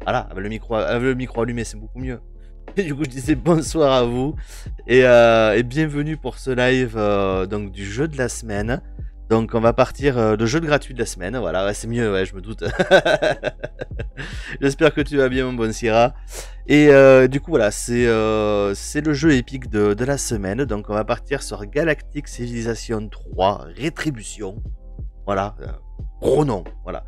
Voilà, avec le micro allumé, c'est beaucoup mieux. Et du coup, je disais bonsoir à vous et bienvenue pour ce live donc du jeu de la semaine. Donc, on va partir le jeu de gratuit de la semaine. Voilà, ouais, c'est mieux, ouais, je me doute. J'espère que tu vas bien, mon bon Syrah. Et du coup, voilà, c'est le jeu épique de la semaine. Donc, on va partir sur Galactic Civilization 3 Rétribution. Voilà, gros nom. Voilà.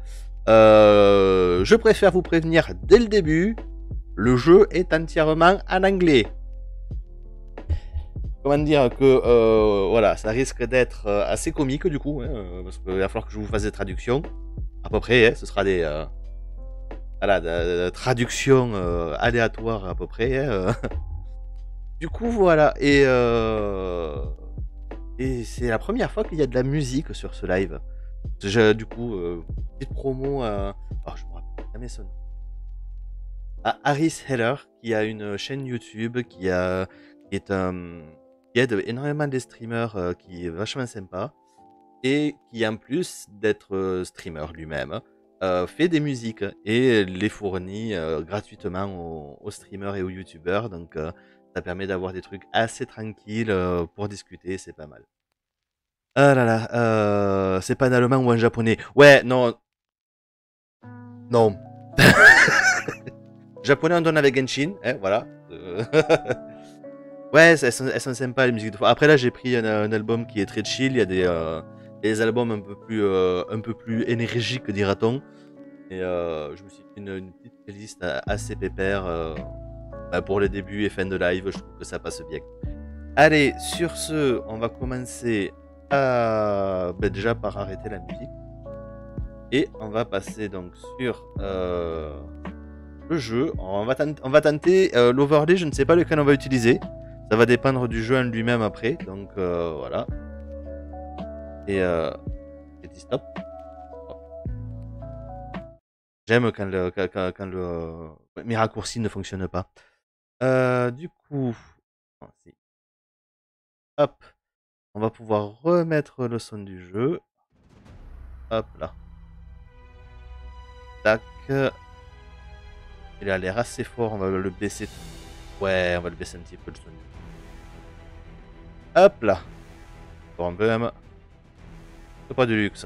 Je préfère vous prévenir dès le début. Le jeu est entièrement en anglais. Comment dire que voilà, ça risque d'être assez comique du coup, hein, parce qu'il va falloir que je vous fasse des traductions. À peu près, hein, ce sera des voilà, de traductions aléatoires à peu près. Hein. Du coup, voilà. Et c'est la première fois qu'il y a de la musique sur ce live. Du coup, petite promo à. Oh, je me rappelle jamais son nom. À Harris Heller, qui a une chaîne YouTube, qui est un. Qui aide énormément des streamers, qui est vachement sympa. Et qui, en plus d'être streamer lui-même, fait des musiques et les fournit gratuitement aux streamers et aux youtubeurs. Donc, ça permet d'avoir des trucs assez tranquilles pour discuter, c'est pas mal. Ah là là, c'est pas en allemand ou en japonais. Ouais, non, non. Japonais, on donne avec Genshin, hein, voilà. Ouais, elles sont sympas les musiques de fois. Après là, j'ai pris un album qui est très chill. Il y a des albums un peu plus énergiques, dira-t-on. Et je me suis fait une petite playlist assez pépère bah, pour les débuts et fin de live. Je trouve que ça passe bien. Allez, sur ce, on va commencer bah, déjà par arrêter la musique. Et on va passer donc sur le jeu. On va tenter l'overlay. Je ne sais pas lequel on va utiliser. Ça va dépendre du jeu en lui-même après. Donc voilà. Et j'ai dit stop. J'aime quand mes raccourcis ne fonctionnent pas. Du coup, hop, on va pouvoir remettre le son du jeu. Hop là. Tac. Il a l'air assez fort, on va le baisser. Ouais, on va le baisser un petit peu le son du jeu. Hop là. Bon, bam. C'est pas du luxe.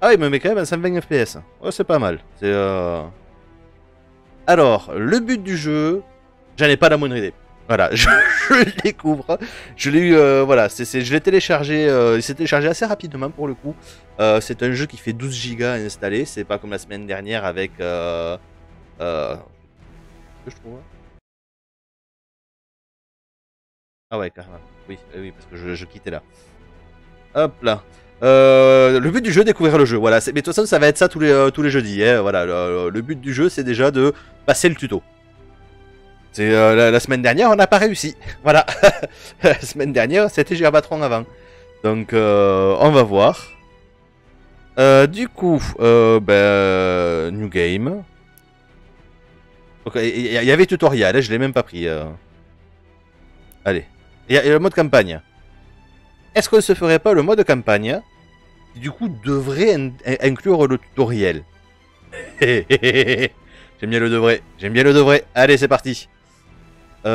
Ah, il me met quand même un 120 FPS. Ouais, c'est pas mal. C'est Alors, le but du jeu, j'en ai pas la moindre idée. Voilà, je le découvre. Je l'ai eu, voilà, je l'ai téléchargé, il s'est téléchargé assez rapidement pour le coup. C'est un jeu qui fait 12 Go à installer, c'est pas comme la semaine dernière avec. Que je trouve. Ah ouais, carrément. Oui, oui, parce que je quittais là. Hop là. Le but du jeu, découvrir le jeu. Voilà, mais de toute façon, ça va être ça tous les jeudis. Hein, voilà, le but du jeu, c'est déjà de passer le tuto. C'est la semaine dernière, on n'a pas réussi. Voilà. La semaine dernière, c'était Gerbatron avant. Donc, on va voir. Du coup, New Game. Il y avait tutoriel, hein, je l'ai même pas pris. Allez. Il y a le mode campagne. Est-ce qu'on se ferait pas le mode campagne qui, du coup, devrait inclure le tutoriel? J'aime bien le devrait. J'aime bien le devrait. Allez, c'est parti. Il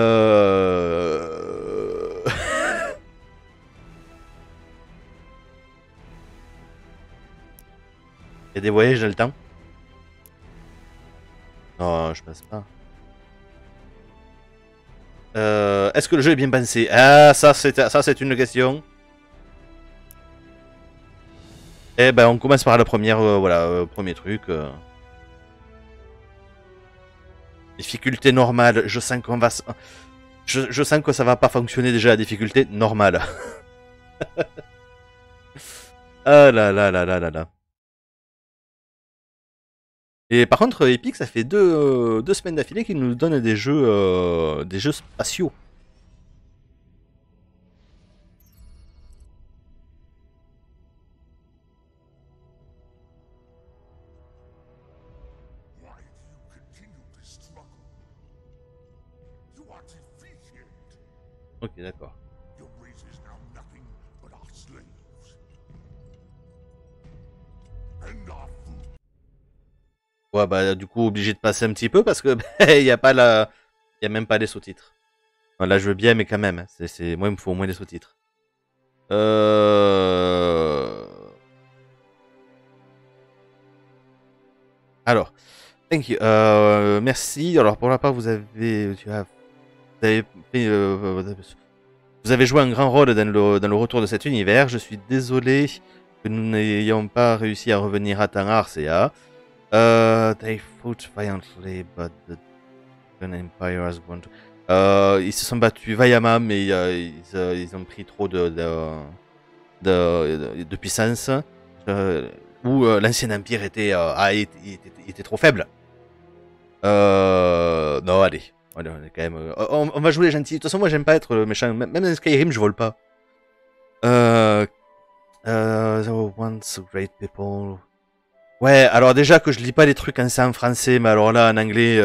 y a des voyages dans le temps? Non, je pense pas. Est-ce que le jeu est bien pensé? Ah, ça c'est une question. Eh ben, on commence par la première, voilà, premier truc. Difficulté normale. Je sens qu'on va, je sens que ça va pas fonctionner déjà la difficulté normale. Ah là là là là là là. Et par contre, Epic, ça fait deux semaines d'affilée qu'ils nous donnent des jeux spatiaux. Ok, d'accord. Ouais, bah, du coup, obligé de passer un petit peu parce que il y a pas la, il y a même pas les sous-titres. Bon, là, je veux bien, mais quand même, moi, il me faut au moins des sous-titres. Alors, thank you. Merci. Alors, pour la part, vous avez fait, vous avez joué un grand rôle dans le retour de cet univers. Je suis désolé que nous n'ayons pas réussi à revenir à temps à Arcea. They fought violently, but the Dragon Empire has gone to... ils se sont battus vaillamment, mais ils ont pris trop de puissance. Où l'ancien empire était trop faible. Non, allez. On est quand même, on va jouer les gentils. De toute façon, moi, j'aime pas être méchant. Même dans Skyrim, je vole pas. Once great people. Ouais, alors déjà que je lis pas les trucs en français, mais alors là, en anglais,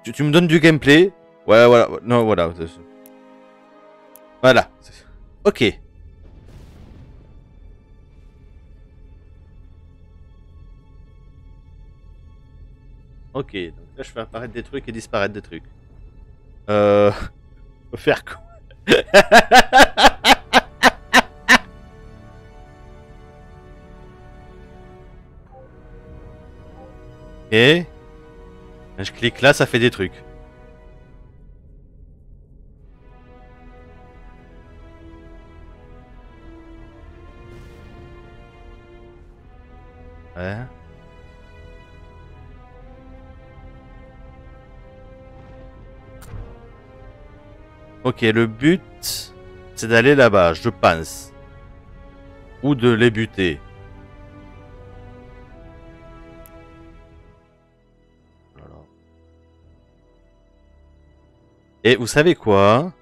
tu me donnes du gameplay. Ouais, voilà. Non, voilà. Voilà. Ok. Ok, donc là, je fais apparaître des trucs et disparaître des trucs. Faut faire quoi? Ok. Quand je clique là, ça fait des trucs. Ouais. Ok, le but, c'est d'aller là-bas, je pense. Ou de les buter. Et vous savez quoi?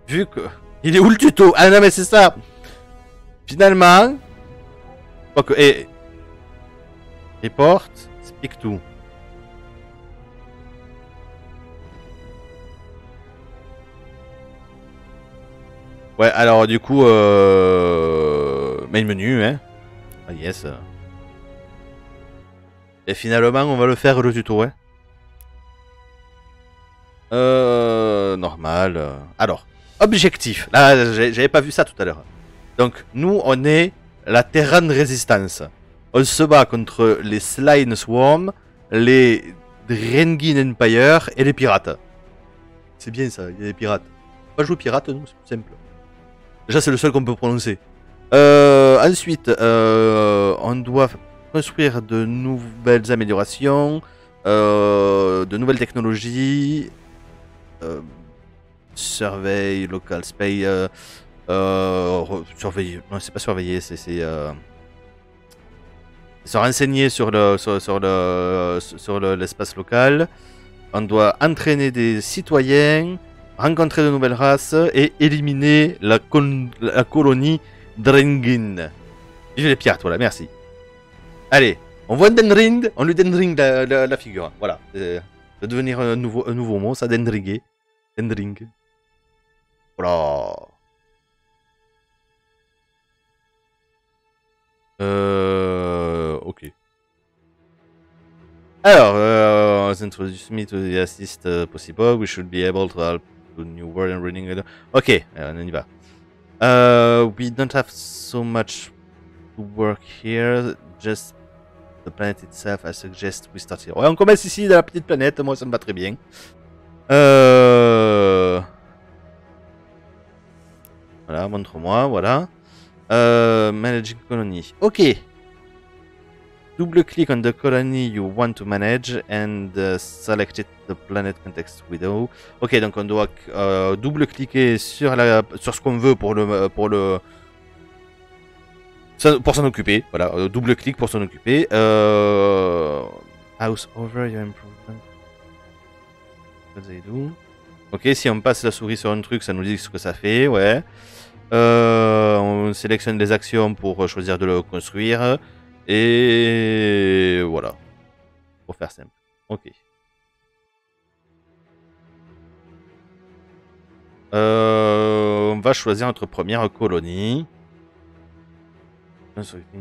Vu que... Il est où le tuto? Ah non mais c'est ça. Finalement... Quoique... Et... Report, speak to. Ouais, alors du coup... Main menu, hein. Ah yes. Et finalement, on va le faire le tuto, ouais. Normal. Alors, objectif. Là, j'avais pas vu ça tout à l'heure. Donc, nous, on est la Terran Resistance. On se bat contre les Slime Swarm, les Drengin Empire et les pirates. C'est bien ça, il y a des pirates. On va jouer pirate, nous, c'est plus simple. Déjà, c'est le seul qu'on peut prononcer. Ensuite, on doit construire de nouvelles améliorations, de nouvelles technologies, surveille, local space, surveiller, non c'est pas surveiller, c'est se renseigner sur l'espace local. On doit entraîner des citoyens, rencontrer de nouvelles races et éliminer la colonie Drengin. Vive les pirates, voilà, merci. Allez, on voit Dendring, on lui Dendring la figure, voilà. De devenir un nouveau mot, ça Dendriguer. Dendring. Voilà. Ok. Alors, introduce me to the assist possible. We should be able to help to new world and running. Ok, on y va. We don't have so much to work here. Just the planet itself. I suggest we start here. Ouais, on commence ici dans la petite planète. Moi, ça me va très bien. Voilà, montre-moi, voilà. Managing colony. Ok. Double-click on the colony you want to manage and select it the planet context window. Ok, donc on doit double-cliquer sur ce qu'on veut pour s'en occuper. Voilà, double-clic pour s'en occuper. House over your improvement. What they do? Ok, si on passe la souris sur un truc, ça nous dit ce que ça fait, ouais. On sélectionne les actions pour choisir de le construire. Et voilà. Pour faire simple. Ok. On va choisir notre première colonie.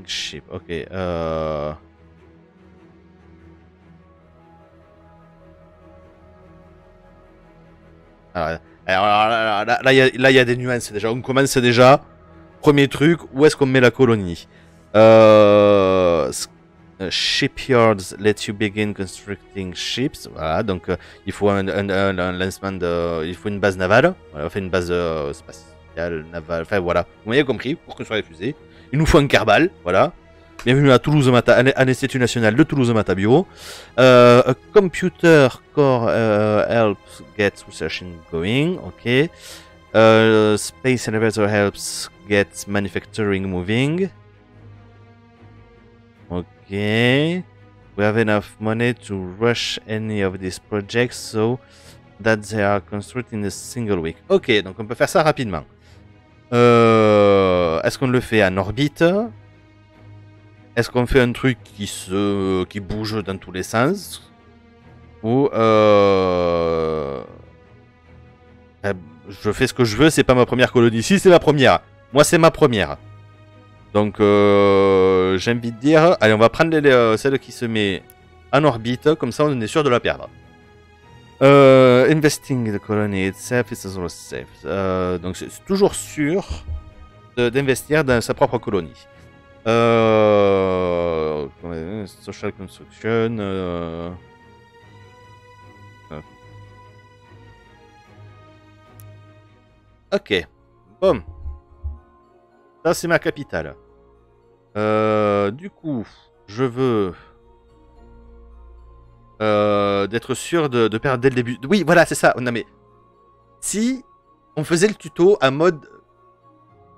Ship. Ok. Là, il y a des nuances déjà. On commence déjà. Premier truc, où est-ce qu'on met la colonie? Shipyards let you begin constructing ships. Voilà, donc il faut un lancement de. Il faut une base navale. Voilà, on fait une base spatiale, navale. Enfin voilà, vous m'avez compris, pour construire les fusées. Il nous faut un Kerbal, voilà. Bienvenue à Toulouse à l'Institut National de Toulouse-Matabio. A computer core helps get researching going. Ok. Space elevator helps get manufacturing moving. Okay. We have enough money to rush any of these projects so that they are constructed in a single week. Ok, donc on peut faire ça rapidement. Est-ce qu'on le fait en orbite? Est-ce qu'on fait un truc qui bouge dans tous les sens? Ou je fais ce que je veux, c'est pas ma première colonie. Si, c'est ma première. Moi, c'est ma première. Donc, j'ai envie de dire... Allez, on va prendre celle qui se met en orbite. Comme ça, on est sûr de la perdre. Investing the colony itself is also safe. Donc, c'est toujours sûr d'investir dans sa propre colonie. Social construction... Ok. Bon. Ça, c'est ma capitale. Du coup, je veux d'être sûr de perdre dès le début. Oui, voilà, c'est ça. Non, mais si on faisait le tuto en mode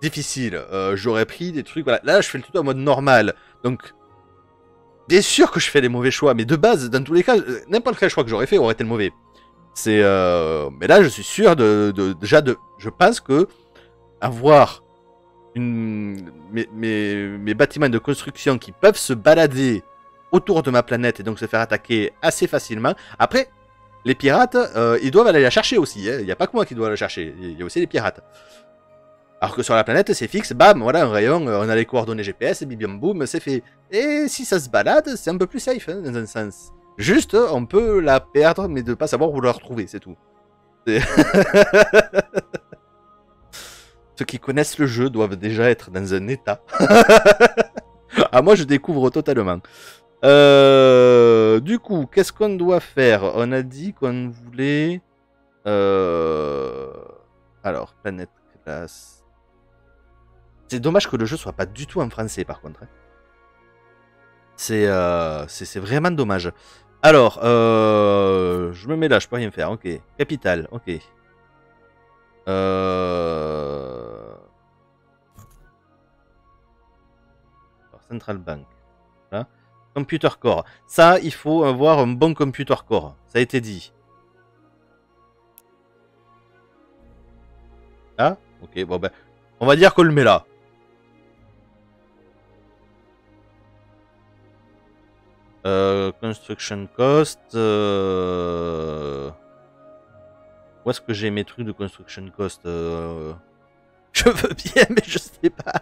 difficile, j'aurais pris des trucs. Voilà, là, je fais le tuto en mode normal. Donc, bien sûr que je fais des mauvais choix, mais de base, dans tous les cas, n'importe quel choix que j'aurais fait aurait été le mauvais. C'est, mais là, je suis sûr déjà je pense que avoir mes bâtiments de construction qui peuvent se balader autour de ma planète et donc se faire attaquer assez facilement. Après, les pirates, ils doivent aller la chercher aussi. Hein. Il n'y a pas que moi qui dois la chercher. Il y a aussi les pirates. Alors que sur la planète, c'est fixe. Bam, voilà un rayon. On a les coordonnées GPS. Bim, boum, c'est fait. Et si ça se balade, c'est un peu plus safe hein, dans un sens. Juste, on peut la perdre, mais de pas savoir où la retrouver, c'est tout. Ceux qui connaissent le jeu doivent déjà être dans un état. Ah, moi, je découvre totalement. Du coup, qu'est-ce qu'on doit faire? On a dit qu'on voulait... Alors, planète classe... C'est dommage que le jeu soit pas du tout en français, par contre. Hein. C'est vraiment dommage. Alors, je me mets là, je peux rien faire. Ok. Capitale, ok. Alors, Central Bank. Voilà. Computer Core. Ça, il faut avoir un bon Computer Core. Ça a été dit. Ah, ok. Bon, ben, on va dire qu'on le met là. Construction cost. Où est-ce que j'ai mes trucs de construction cost Je veux bien, mais je sais pas.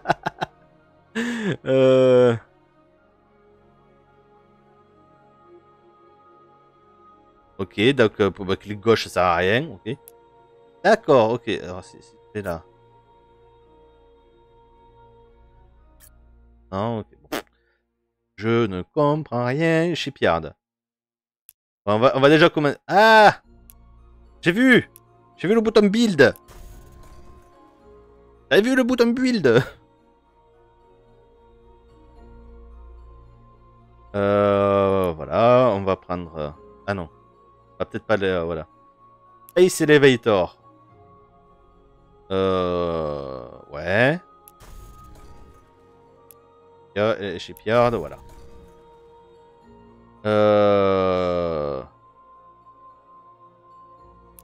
Ok, donc pour clic gauche, ça sert à rien. Ok. D'accord, ok. Alors c'est là. Non, ok. Bon. Je ne comprends rien. Shipyard. On va déjà commencer. Ah! J'ai vu le bouton build. T'avais vu le bouton build? Voilà, on va prendre... Ah non. On va peut-être pas les... voilà. Space Elevator. Ouais. Shipyard, voilà.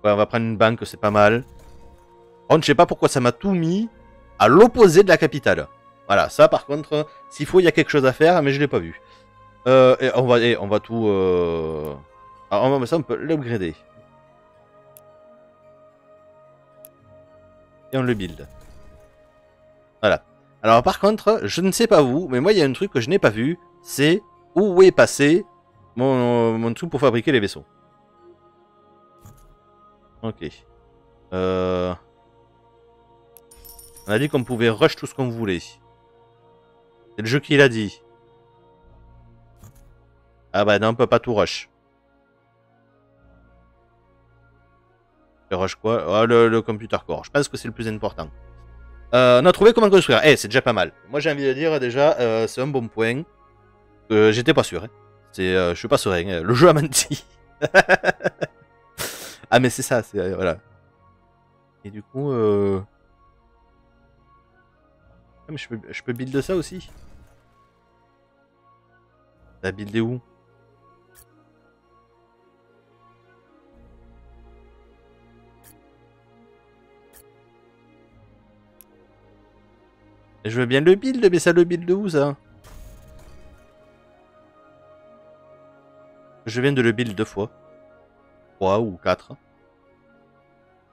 Ouais, on va prendre une banque, c'est pas mal. Par contre, je sais pas pourquoi ça m'a tout mis à l'opposé de la capitale. Voilà, ça par contre, s'il faut, il y a quelque chose à faire, mais je l'ai pas vu. Et on va tout... Alors, ça, on peut l'upgrader. Et on le build. Voilà. Alors par contre, je ne sais pas vous, mais moi, il y a un truc que je n'ai pas vu, c'est où est passé mon truc pour fabriquer les vaisseaux. Ok. On a dit qu'on pouvait rush tout ce qu'on voulait. C'est le jeu qui l'a dit. Ah bah non, on peut pas tout rush. Le rush quoi? Oh, le computer core. Je pense que c'est le plus important. On a trouvé comment construire. Eh, c'est déjà pas mal. Moi, j'ai envie de dire déjà, c'est un bon point. J'étais pas sûr. Hein. Je suis pas serein. Hein. Le jeu a menti. Ah, mais c'est ça. Voilà. Et du coup, mais je peux builder ça aussi. T'as buildé où? Je veux bien le build, mais ça le build de où ça? Je viens de le build 2 fois. 3 ou 4.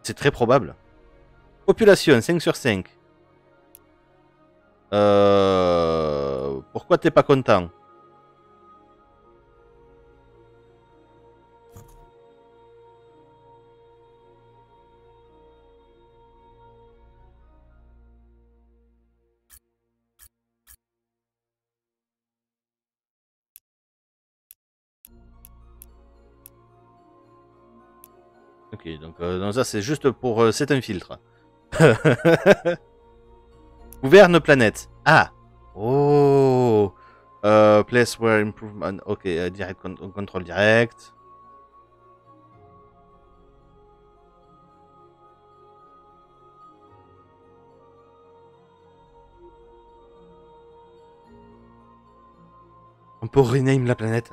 C'est très probable. Population 5 sur 5. Pourquoi t'es pas content? Ok, donc non, ça c'est juste pour... c'est un filtre. Gouverne planète. Ah. Oh. Place where improvement. Ok, direct contrôle direct. On peut rename la planète.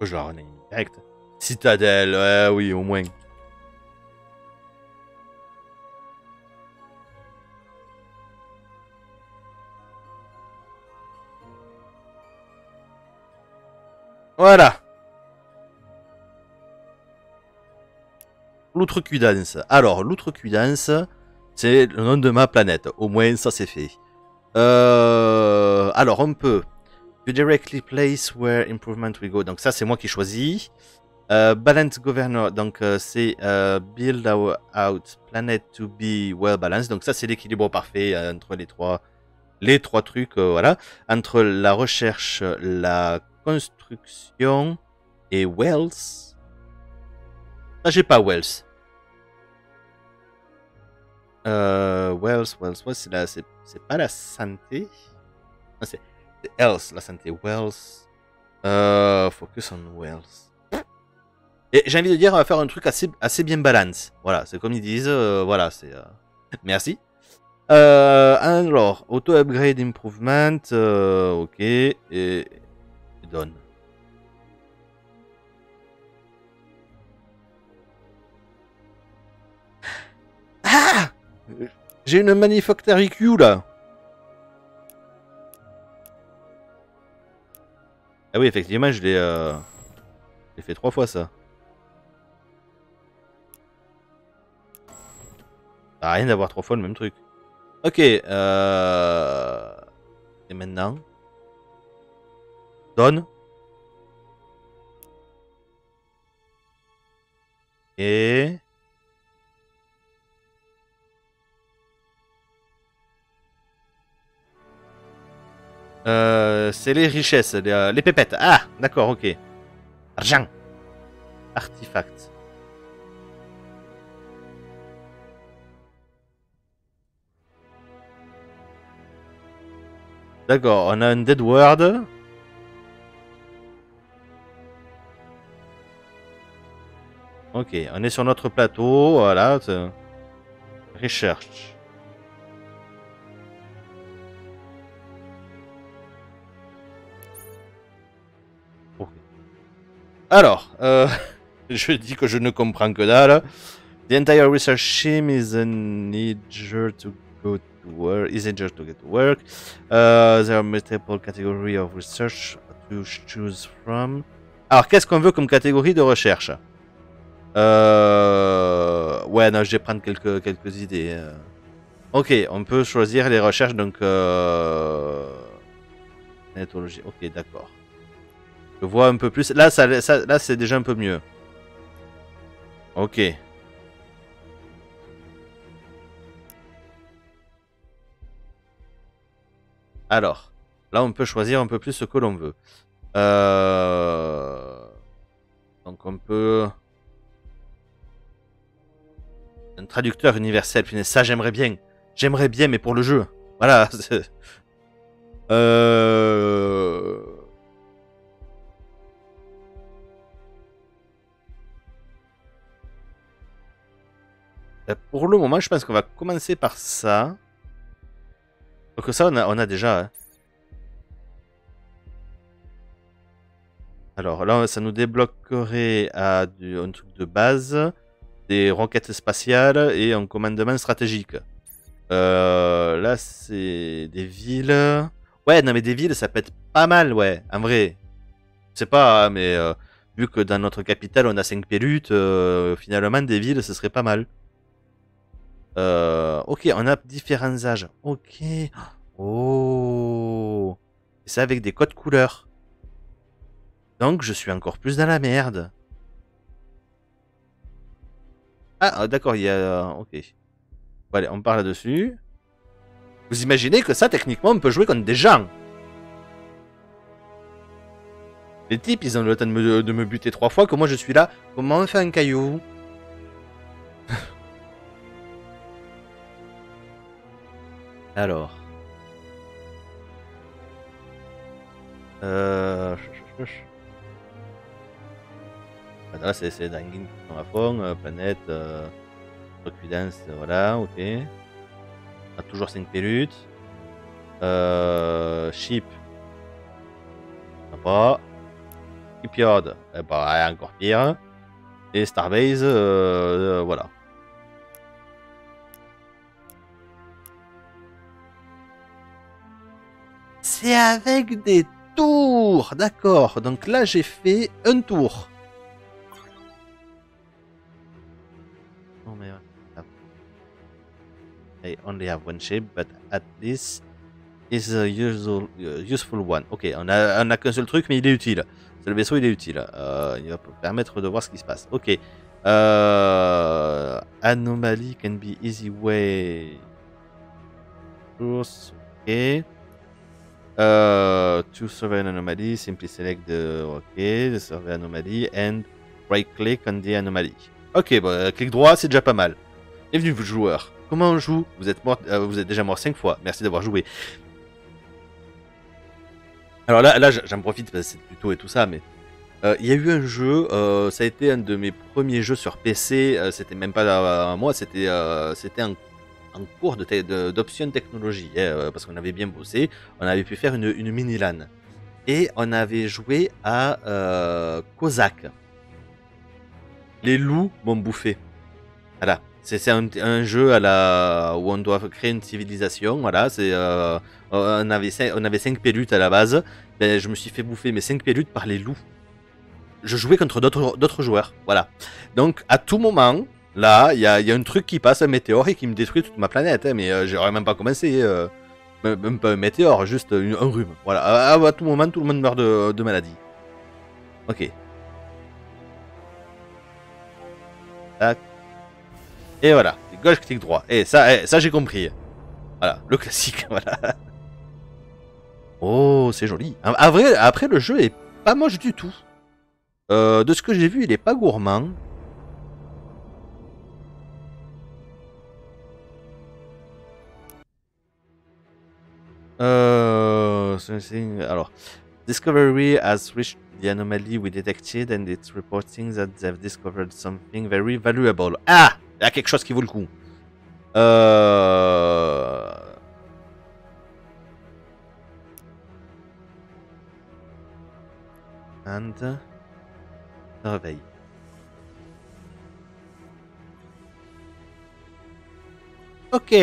Je la rename direct. Citadelle, ouais, oui, au moins. Voilà. L'outrecuidance. Alors, l'outrecuidance, c'est le nom de ma planète. Au moins, ça c'est fait. Alors, on peut. You directly place where improvement we go. Donc ça, c'est moi qui choisis. Balance Governor, donc c'est build out planet to be well balanced. Donc ça, c'est l'équilibre parfait entre les trois trucs, voilà. Entre la recherche, la construction et wealth. Ah, j'ai pas wealth. Wealth, c'est pas la santé. Ah, c'est health, la santé. Wealth. Focus on wealth. Et j'ai envie de dire, on va faire un truc assez bien balance. Voilà, c'est comme ils disent, voilà, c'est... Merci. Alors, auto-upgrade improvement, ok, et donne. Ah, j'ai une Manufactory Q, là. Ah oui, effectivement, je l'ai fait 3 fois, ça. Ça n'a rien d'avoir 3 fois le même truc. Ok, et maintenant donne. Et... c'est les richesses, les pépettes. Ah, d'accord, ok. Argent. Artefact. D'accord, on a un dead word. Ok, on est sur notre plateau, voilà. Recherche. Okay. Alors, je dis que je ne comprends que dalle. The entire research team is eager to go to work. Is eager to get to work. There are multiple categories of research to choose from. Alors, qu'est-ce qu'on veut comme catégorie de recherche? Ouais, non, je vais prendre quelques idées. Ok, on peut choisir les recherches, donc... Nétologie, ok, d'accord. Je vois un peu plus. Là, là c'est déjà un peu mieux. Ok. Alors, là, on peut choisir un peu plus ce que l'on veut. Donc, on peut... Un traducteur universel. Punaise, ça, j'aimerais bien. J'aimerais bien, mais pour le jeu. Voilà. Euh... Pour le moment, je pense qu'on va commencer par ça. Donc ça, on a déjà. Hein. Alors là, ça nous débloquerait à un truc de base, des roquettes spatiales et un commandement stratégique. Là, c'est des villes. Ouais, non, mais des villes, ça peut être pas mal, ouais, en vrai. Je sais pas, hein, mais vu que dans notre capitale, on a 5 pélutes, finalement, des villes, ce serait pas mal. Ok, on a différents âges. Ok. Oh. C'est avec des codes couleurs. Donc, je suis encore plus dans la merde. Ah, d'accord, il y a... Ok. Bon, allez, on parle là-dessus. Vous imaginez que ça, techniquement, on peut jouer contre des gens. Les types, ils ont le temps de me buter 3 fois, que moi, je suis là. Comment on fait un caillou? Alors... Euh... Là, c'est Dangin qui sont à fond. Planète... Recudence, voilà, ok. On a toujours 5 pérutes. Ship. Pas. Shipyard. Bah, encore pire. Et Starbase, voilà. C'est avec des tours, d'accord. Donc là, j'ai fait un tour. Oh, mais I only have one shape, but at least is a useful one. Ok, on a qu'un seul truc, mais il est utile. Le vaisseau, il est utile. Il va permettre de voir ce qui se passe. Ok. Anomaly can be easy way. Ok. To survey an anomaly, simply select the survey anomaly and right click on the anomaly. Ok, bah, clic droit, c'est déjà pas mal. Bienvenue, vous joueurs. Comment on joue? Vous êtes déjà mort 5 fois. Merci d'avoir joué. Alors là, j'en profite parce que c'est plutôt et tout ça, mais il y a eu un jeu. Ça a été un de mes premiers jeux sur PC. C'était même pas moi, c'était en cours d'option technologie, hein, parce qu'on avait bien bossé. On avait pu faire une mini LAN. Et on avait joué à Kozak. Les loups m'ont bouffé. Voilà. C'est un jeu où on doit créer une civilisation. Voilà. On avait 5 pélutes à la base. Ben, je me suis fait bouffer mes 5 pélutes par les loups. Je jouais contre d'autres joueurs. Voilà. Donc, à tout moment, là, il y a un truc qui passe, un météore, et qui me détruit toute ma planète. Hein, mais j'aurais même pas commencé. Même pas un météore, juste un rhume. Voilà. À tout moment, tout le monde meurt de maladie. Ok. Tac. Et voilà. Gauche, clic droit. Et ça j'ai compris. Voilà. Le classique. Voilà. Oh, c'est joli. Après, le jeu est pas moche du tout. De ce que j'ai vu, il est pas gourmand. Alors, Discovery has reached the anomaly we detected and it's reporting that they've discovered something very valuable. Ah! Il y a quelque chose qui vaut le coup. And surveille. Ok.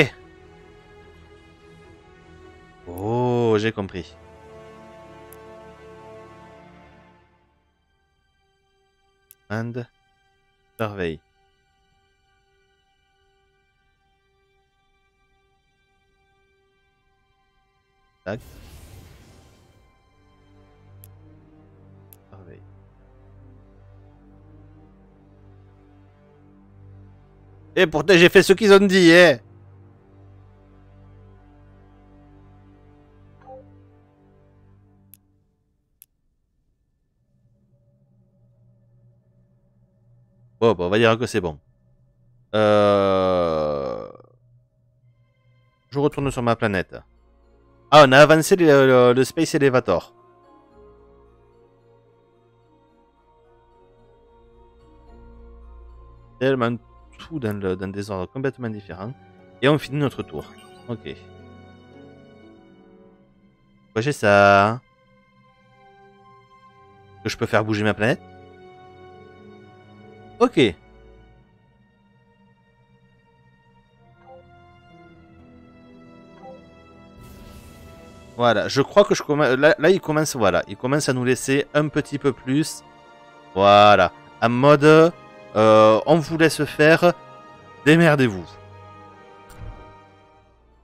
Oh, j'ai compris. And surveille. Tac. Surveille. Et pourtant, j'ai fait ce qu'ils ont dit, hein. Bon, on va dire que c'est bon. Je retourne sur ma planète. Ah, on a avancé le Space Elevator. Tellement tout dans des ordres complètement différents. Et on finit notre tour. Ok. Quoi, j'ai ça? Que je peux faire bouger ma planète? Ok. Voilà, je crois que je commence. Là, il commence, voilà, il commence à nous laisser un petit peu plus. Voilà, en mode, on vous laisse faire, démerdez-vous.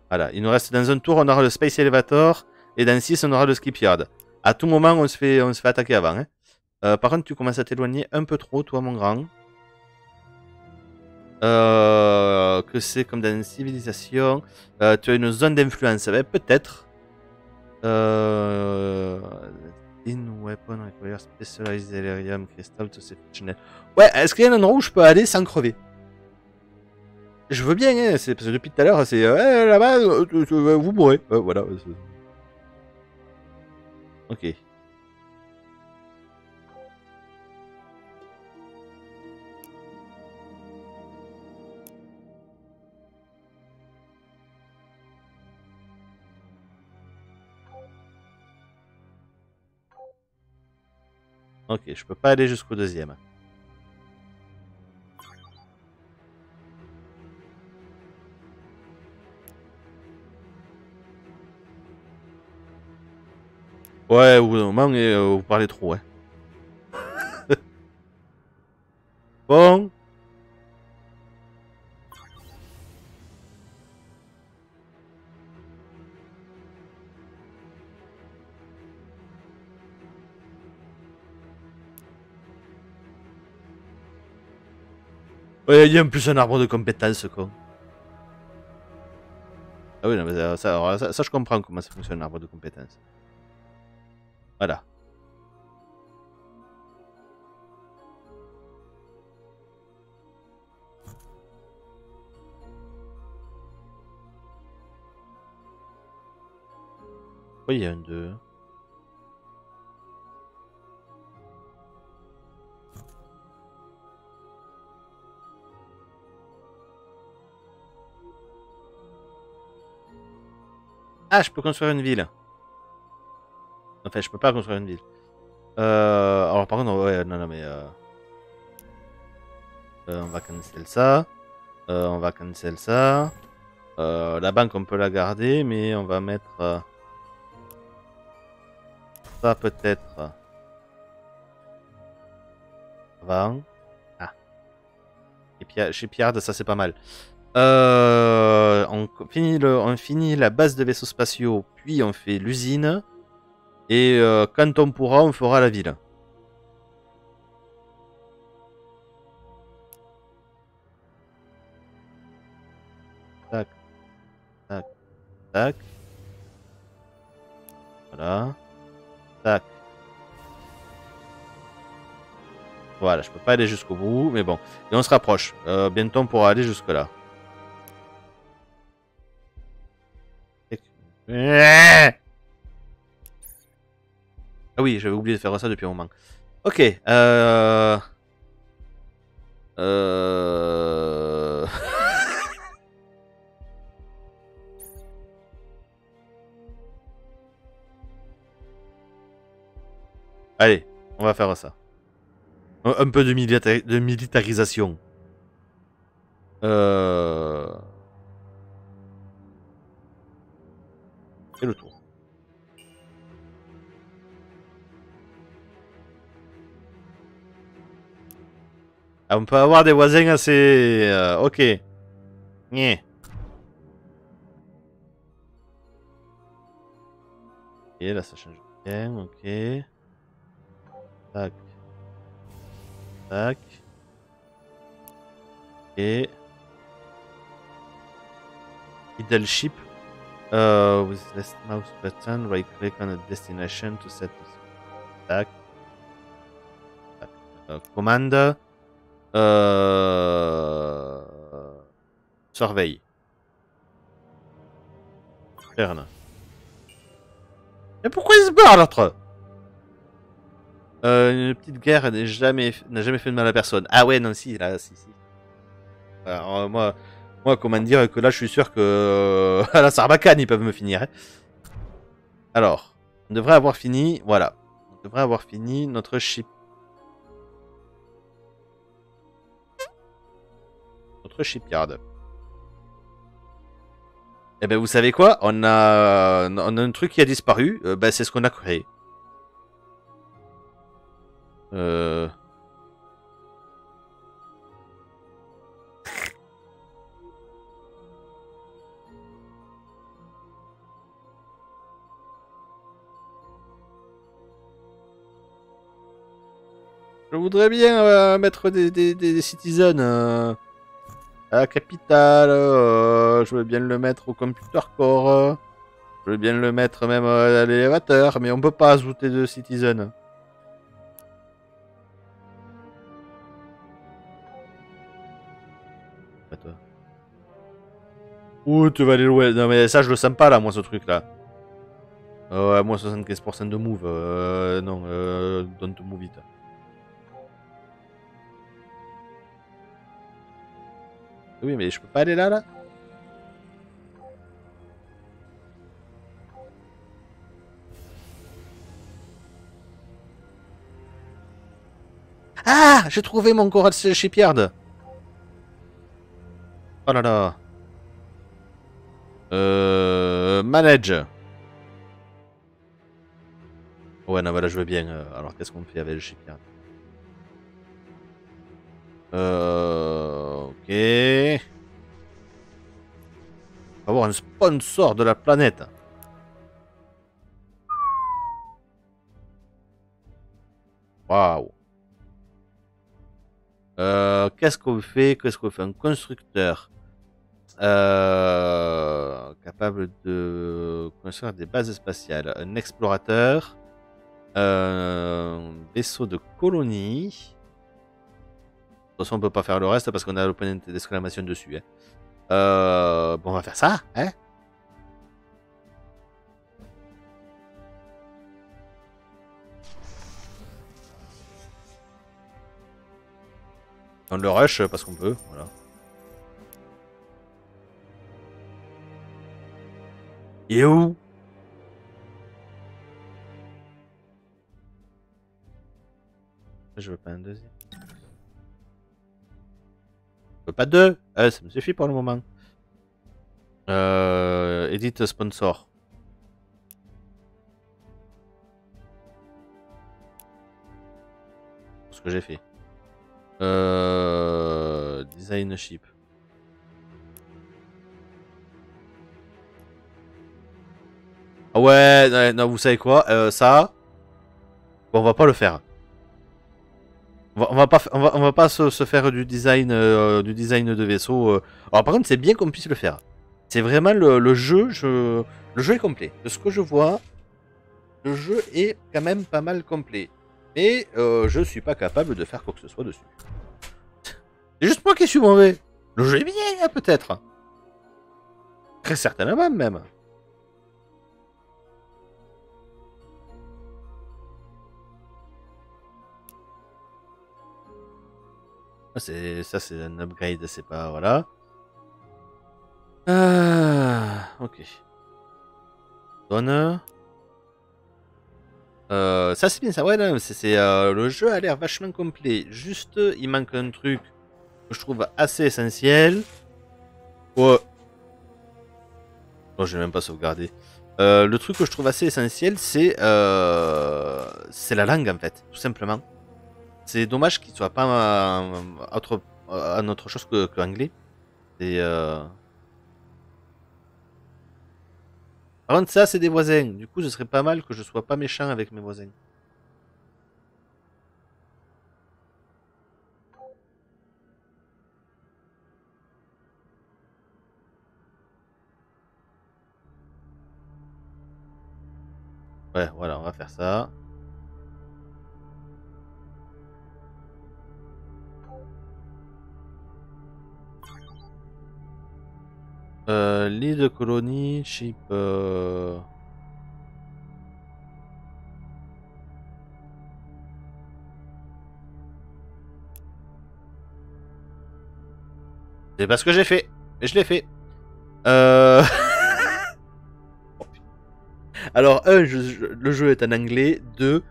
Voilà, il nous reste dans un tour, on aura le Space Elevator, et dans 6, on aura le Skipyard. À tout moment, on se fait attaquer avant. Hein. Par contre, tu commences à t'éloigner un peu trop, toi, mon grand. Que c'est comme dans une civilisation. Tu as une zone d'influence, peut-être. In weapon requires specialized delirium crystal to save channel. Ouais, est-ce qu'il y a un endroit où je peux aller sans crever? Je veux bien, hein, c'est parce que depuis tout à l'heure, c'est là-bas, vous mourrez. Voilà. Ok. Ok, je peux pas aller jusqu'au deuxième. Ouais, au bout d'un moment, vous parlez trop, ouais. Bon. Ouais, il y a en plus un arbre de compétences, quoi. Ah oui, non, mais ça, je comprends comment ça fonctionne, l'arbre de compétences. Voilà. Oui, il y a un 2. Ah, je peux construire une ville. Enfin, je peux pas construire une ville. Alors, par contre, ouais, non, mais... on va cancel ça. On va cancel ça. La banque, on peut la garder, mais on va mettre... ça, peut-être... avant. Ah. Et chez Piard, ça, c'est pas mal. On finit la base de vaisseaux spatiaux, puis on fait l'usine. Et quand on pourra, on fera la ville. Tac, tac, tac. Voilà. Tac. Voilà, je peux pas aller jusqu'au bout, mais bon. Et on se rapproche. Bientôt, on pourra aller jusque là. Ah oui, j'avais oublié de faire ça depuis un moment. Ok. Allez, on va faire ça. Un peu de, de militarisation. Et le tour. Ah, on peut avoir des voisins assez... ok. Nyeh. Et là, ça change bien. Ok. Tac. Tac. Ok. Middle ship. With left mouse button, right click on a destination to set the stack. Commande. Surveille. Turn. Mais pourquoi il se barre l'autre? Une petite guerre n'a jamais fait de mal à personne. Ah ouais, non, si, là, si. Alors, moi, comment dire que là, je suis sûr que à la Sarbacane, ils peuvent me finir. Hein. Alors, on devrait avoir fini, voilà. On devrait avoir fini notre ship. Notre shipyard. Eh ben, vous savez quoi? On a un truc qui a disparu. Ben, c'est ce qu'on a créé. Je voudrais bien mettre des citizens à la capitale. Je veux bien le mettre au computer core. Je veux bien le mettre même à l'élévateur, mais on peut pas ajouter de citizens. Pas toi. Ouh, tu vas aller loin. Non, mais ça, je le sens pas là, moi, ce truc là. Ouais, moi, 75% de move. Non, don't move it. Oui, mais je peux pas aller là, là. Ah, j'ai trouvé mon Coral Shipyard. Oh là là. Manage. Ouais, non, voilà, je veux bien. Alors, qu'est-ce qu'on fait avec le shipyard? Ok. On va avoir un sponsor de la planète. Waouh. Qu'est-ce qu'on fait? Qu'est-ce qu'on fait? Un constructeur capable de construire des bases spatiales. Un explorateur. Un vaisseau de colonie. De toute façon, on peut pas faire le reste parce qu'on a le point d'exclamation dessus. Hein. Bon, on va faire ça, hein? On le rush parce qu'on peut, voilà. Et où? Je veux pas un deuxième. Je veux pas deux. Ça me suffit pour le moment. Edit sponsor. Ce que j'ai fait. Design ship. Ah ouais, non, vous savez quoi? Ça, bon, on va pas le faire. On va pas se faire du design de vaisseau. Alors par contre, c'est bien qu'on puisse le faire. C'est vraiment le jeu. Le jeu est complet. De ce que je vois, le jeu est quand même pas mal complet. Mais je suis pas capable de faire quoi que ce soit dessus. C'est juste moi qui suis mauvais. Le jeu est bien, hein, peut-être. Très certainement même. Ça, c'est un upgrade, c'est pas voilà. Ah, ok. Donne. Ça c'est bien ça. Ouais, non, le jeu a l'air vachement complet. Juste, il manque un truc que je trouve assez essentiel. Ouais. Oh, j'ai même pas sauvegardé. Le truc que je trouve assez essentiel, c'est la langue en fait, tout simplement. C'est dommage qu'il soit pas en autre chose que anglais. Et par contre, ça, c'est des voisins. Du coup, ce serait pas mal que je sois pas méchant avec mes voisins. Ouais, voilà, on va faire ça. Lit de colonie, chip. C'est pas ce que j'ai fait, mais je l'ai fait. Euh... Alors, le jeu est en anglais. Deux,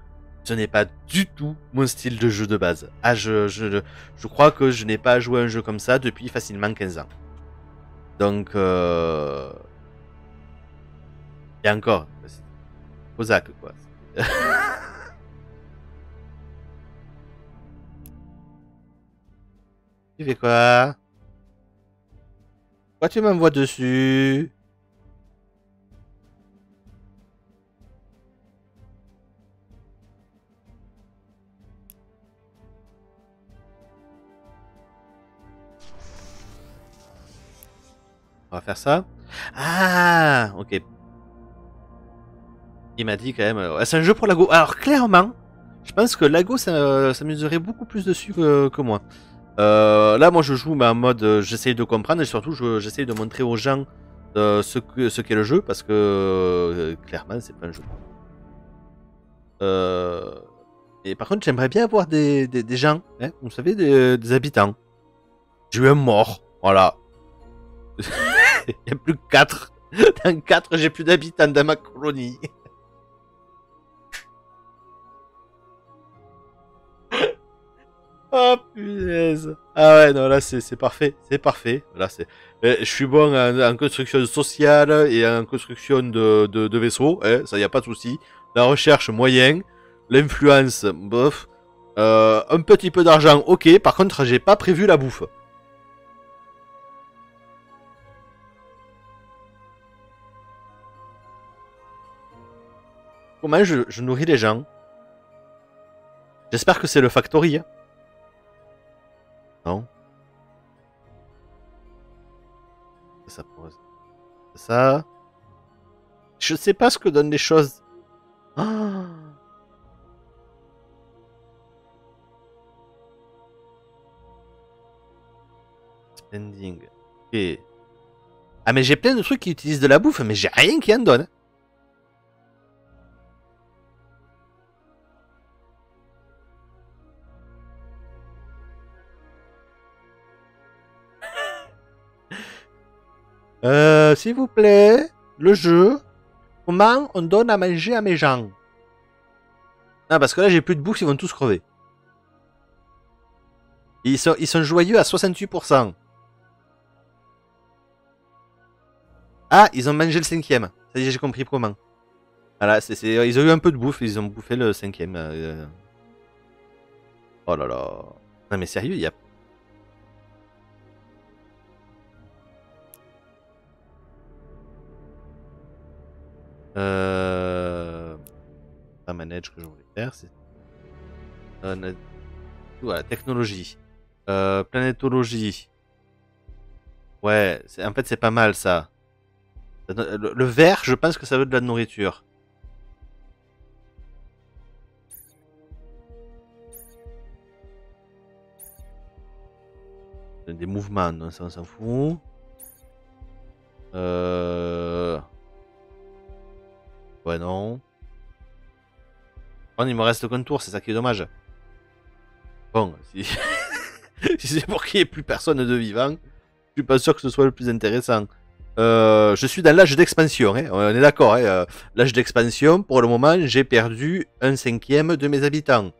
ce n'est pas du tout mon style de jeu de base. Ah, je crois que je n'ai pas joué à un jeu comme ça depuis facilement 15 ans. Donc, et encore, c'est Kozak, quoi. Tu fais quoi? Pourquoi tu m'envoies dessus? On va faire ça. Ah, ok. Il m'a dit quand même. C'est un jeu pour Lago. Alors, clairement, je pense que Lago s'amuserait beaucoup plus dessus que moi. Là, moi, je joue mais en mode. J'essaye de comprendre et surtout, j'essaye de montrer aux gens ce qu'est le jeu parce que clairement, c'est pas un jeu. Et par contre, j'aimerais bien avoir des gens, hein, vous savez, des habitants. J'ai eu un mort, voilà. Il n'y a plus que 4. Dans 4, j'ai plus d'habitants dans ma colonie. Oh punaise. Ah ouais, non, là c'est parfait. C'est parfait. Là, je suis bon en construction sociale et en construction de vaisseaux. Hein, ça, y a pas de souci. La recherche, moyen. L'influence, bof. Un petit peu d'argent, ok. Par contre, j'ai pas prévu la bouffe. Comment je nourris les gens? J'espère que c'est le factory. Hein. Non. Ça pose. Ça. Je sais pas ce que donnent les choses. Ah. Spending. Ok. Ah mais j'ai plein de trucs qui utilisent de la bouffe, mais j'ai rien qui en donne. S'il vous plaît, le jeu. Comment on donne à manger à mes gens? Non, parce que là j'ai plus de bouffe, ils vont tous crever. Ils sont joyeux à 68%. Ah, ils ont mangé le cinquième. Ça y est, j'ai compris comment. Voilà, ils ont eu un peu de bouffe, ils ont bouffé le cinquième. Oh là là. Non mais sérieux, il y a... Pas manage que je voulais faire, c'est... Voilà, technologie. Planétologie. Ouais, en fait c'est pas mal ça. Le vert, je pense que ça veut de la nourriture. Des mouvements, non, ça on s'en fout. Ouais, non. Bon, il me reste qu'un tour, c'est ça qui est dommage. Bon, si, si c'est pour qu'il n'y ait plus personne de vivant, je suis pas sûr que ce soit le plus intéressant. Je suis dans l'âge d'expansion, hein. On est d'accord. Hein. L'âge d'expansion, pour le moment, j'ai perdu un cinquième de mes habitants.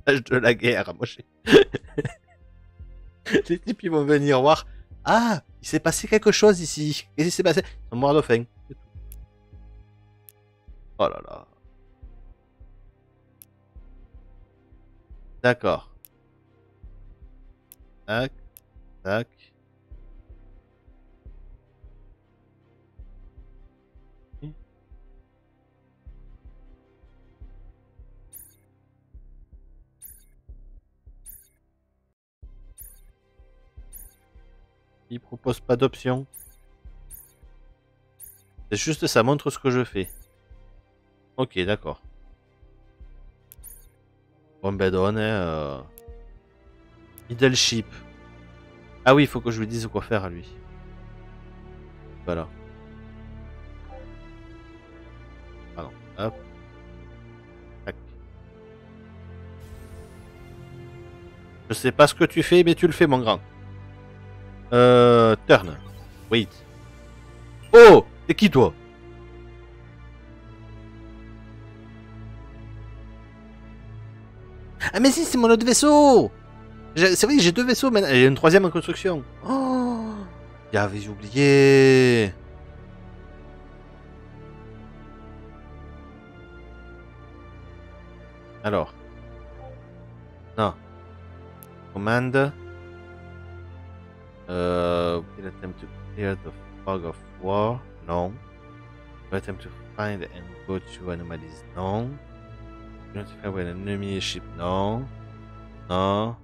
L'âge de la guerre, moi les types ils vont venir voir. Ah, il s'est passé quelque chose ici. Qu'est-ce qui s'est passé? Ils sont morts de faim. Oh là là. D'accord. Tac, tac. Il propose pas d'option. C'est juste ça montre ce que je fais. Ok, d'accord. Bon, ben, donne, Middle ship. Ah oui, il faut que je lui dise quoi faire à lui. Voilà. Pardon. Hop. Tac. Je sais pas ce que tu fais, mais tu le fais, mon grand. Turn. Wait. Oh! C'est qui, toi? Ah, mais si, c'est mon autre vaisseau! C'est vrai que j'ai deux vaisseaux maintenant. Et une troisième en construction. Oh! J'avais oublié. Alors. Non. Command. We'll attempt to clear the fog of war. Non. We'll attempt to find and go to anomalies. Non. Notify when an enemy ship. Non. Non.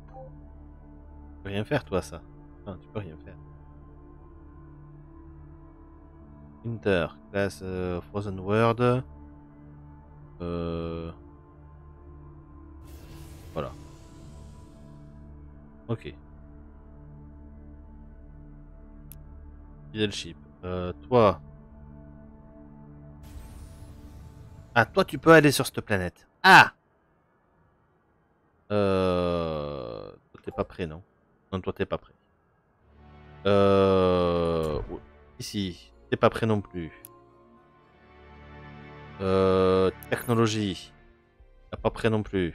Tu peux rien faire, toi, ça. Non, tu peux rien faire. Inter. Class Frozen World. Voilà. Ok. Leadership. Toi. Ah, toi, tu peux aller sur cette planète. Ah! Toi, t'es pas prêt, non? Non, toi, t'es pas prêt. Ouais. Ici, t'es pas prêt non plus. Technologie. T'es pas prêt non plus.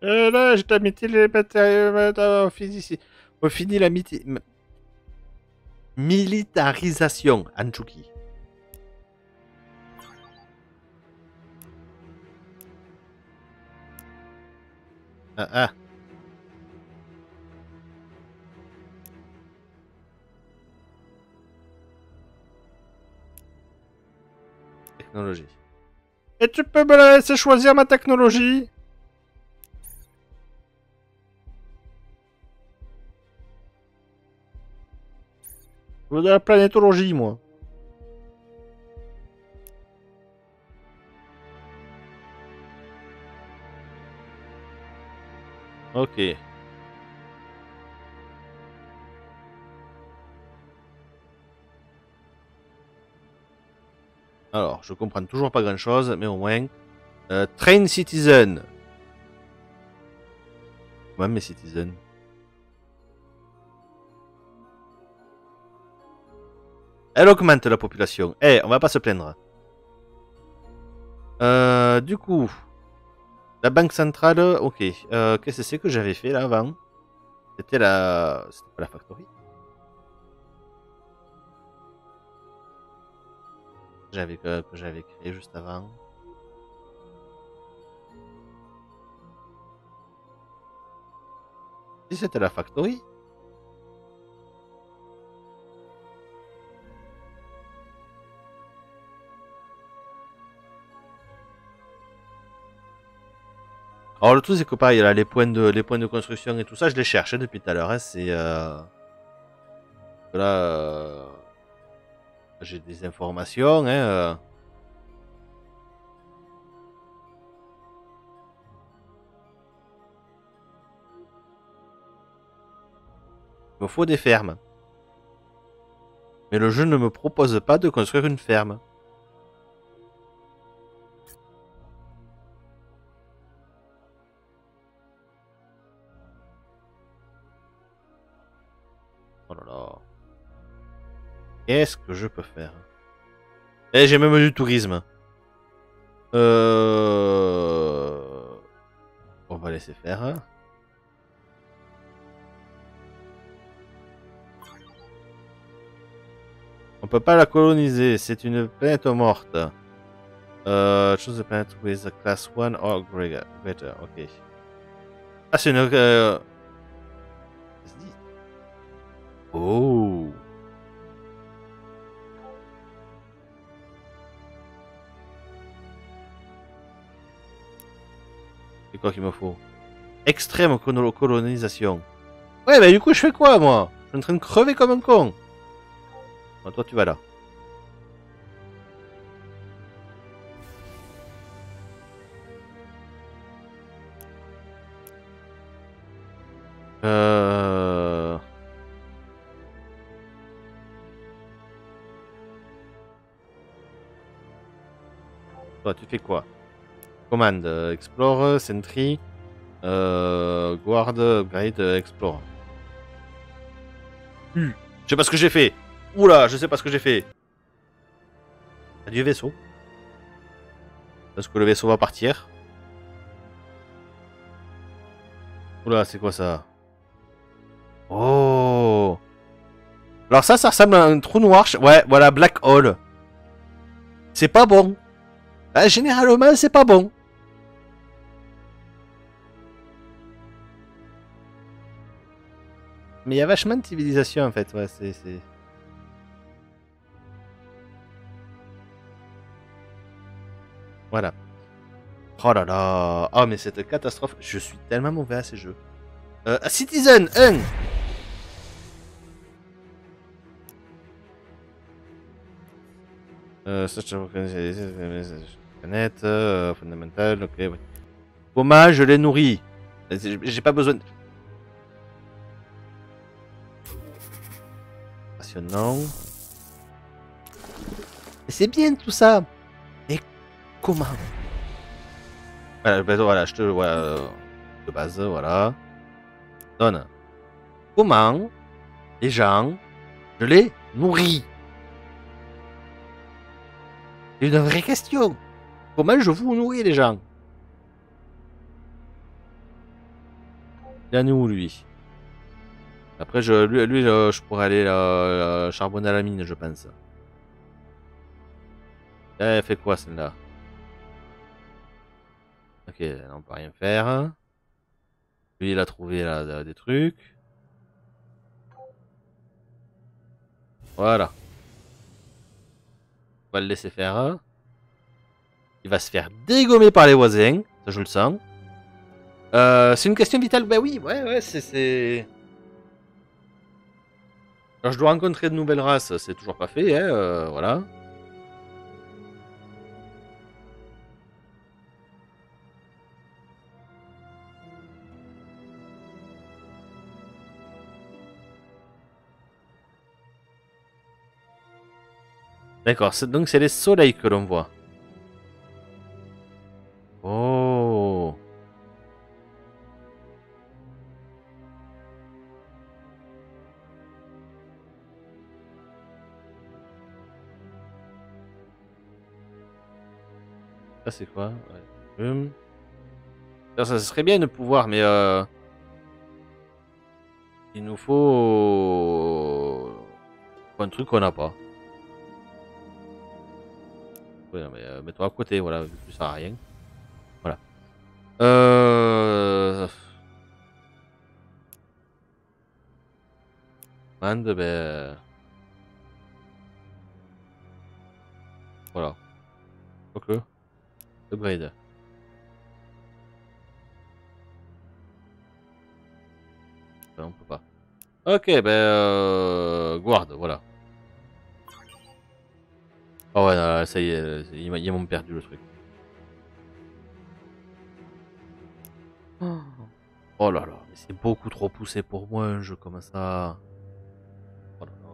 Là, je t'ai mis les matériaux. On finit la militarisation, Anchuki. Ah, ah. Technologie. Et tu peux me laisser choisir ma technologie? Je veux de la planétologie, moi. Ok. Alors, je comprends toujours pas grand chose, mais au moins. Train Citizen. Ouais, mais Citizen. Elle augmente la population. Eh, on va pas se plaindre. Du coup, la banque centrale, ok. Qu'est-ce que c'est que j'avais fait là avant? C'était la. C'était pas la factory? Que j'avais créé juste avant. Si c'était la factory? Alors le truc c'est que pareil, là, les points de construction et tout ça, je les cherche depuis tout à l'heure. Hein, c'est là, j'ai des informations. Hein, il me faut des fermes. Mais le jeu ne me propose pas de construire une ferme. Oh là là. Qu'est-ce que je peux faire? Eh, j'ai même du tourisme. On va laisser faire. Hein. On peut pas la coloniser, c'est une planète morte. Choose a planet with a class 1 or greater. Ok. Ah, c'est une. Oh. C'est quoi qu'il me faut? Extrême colonisation. Ouais, bah du coup, je fais quoi, moi? Je suis en train de crever comme un con. Bon, toi, tu vas là. Euh... Toi, tu fais quoi? Commande, explore, sentry, guard, upgrade, explore. Je sais pas ce que j'ai fait. Oula, je sais pas ce que j'ai fait. T'as du vaisseau. Est-ce que le vaisseau va partir? Oula, c'est quoi ça? Oh. Alors ça ressemble à un trou noir. Ouais, voilà, Black Hole. C'est pas bon. Généralement, c'est pas bon. Mais il y a vachement de civilisation en fait. Ouais, c'est. Voilà. Oh là là. Oh, mais cette catastrophe. Je suis tellement mauvais à ces jeux. Citizen 1. Planète, fondamental, ok. Ouais. Comment je les nourris? J'ai pas besoin. Passionnant. C'est bien tout ça. Mais comment? Voilà, ben, voilà, je te voilà, de base, voilà. Donne. Comment les gens, je les nourris? C'est une vraie question. Comment je vous nourris les gens? Il en est où lui? Après, lui, je pourrais aller charbonner à la mine, je pense. Elle fait quoi celle-là? Ok, on peut rien faire. Lui, il a trouvé là, des trucs. Voilà. On va le laisser faire. Il va se faire dégommer par les voisins. Ça, je le sens. C'est une question vitale. Bah oui, ouais, c'est. Alors, je dois rencontrer de nouvelles races. C'est toujours pas fait, hein. Voilà. D'accord. Donc, c'est les soleils que l'on voit. Oh. Ça, c'est quoi? Ouais. Ça serait bien de pouvoir, mais il nous faut un truc qu'on n'a pas. Ouais, non, mais mets-toi à côté, voilà, vu que ça sert à rien. Voilà. Mande, ben. Voilà. Ok. Upgrade. Ben, on peut pas. Ok, ben. Guard, voilà. Oh ouais, non, ça y est, ils m'ont perdu le truc. Oh là là, mais c'est beaucoup trop poussé pour moi un jeu comme ça. Oh là là.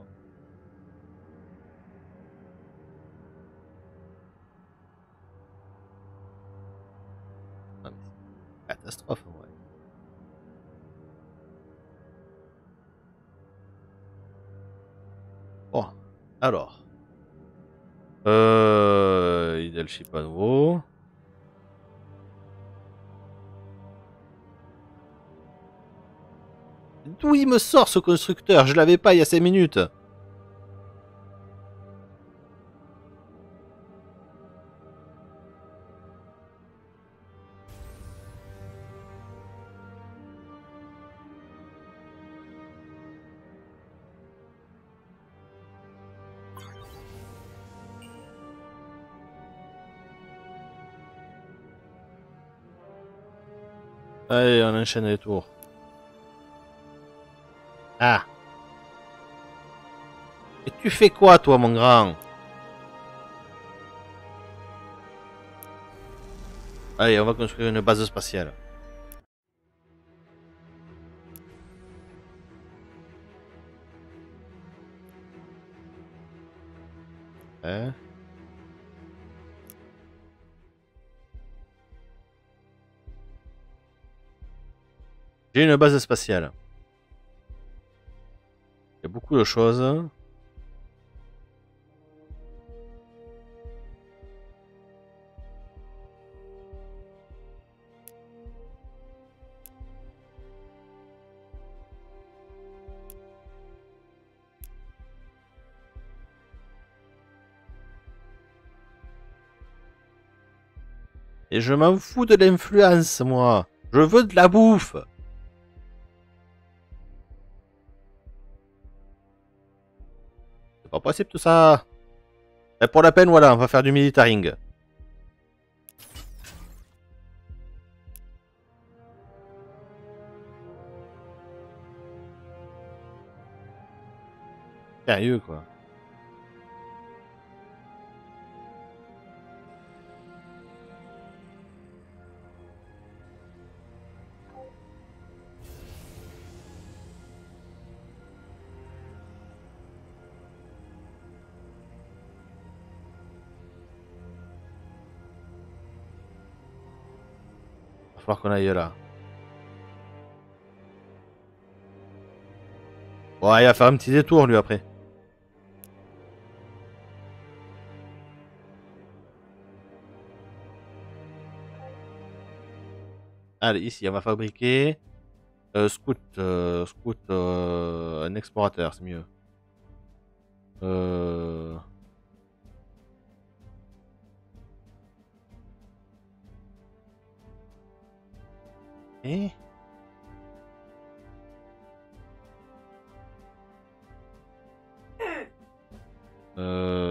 Non, mais c'est une catastrophe, ouais. Bon, alors. Leadership à nouveau. D'où il me sort ce constructeur? Je l'avais pas il y a 5 minutes. Allez, on enchaîne les tours. Ah. Et tu fais quoi, toi, mon grand? Allez, on va construire une base spatiale. Hein? J'ai une base spatiale. Il y a beaucoup de choses. Et je m'en fous de l'influence, moi. Je veux de la bouffe. C'est pas possible tout ça. Et pour la peine, voilà, on va faire du militaring. Sérieux, quoi. Il va falloir qu'on aille là. Bon, il va faire un petit détour, lui, après. Allez, ici, on va fabriquer... un explorateur, c'est mieux. Euh... Et...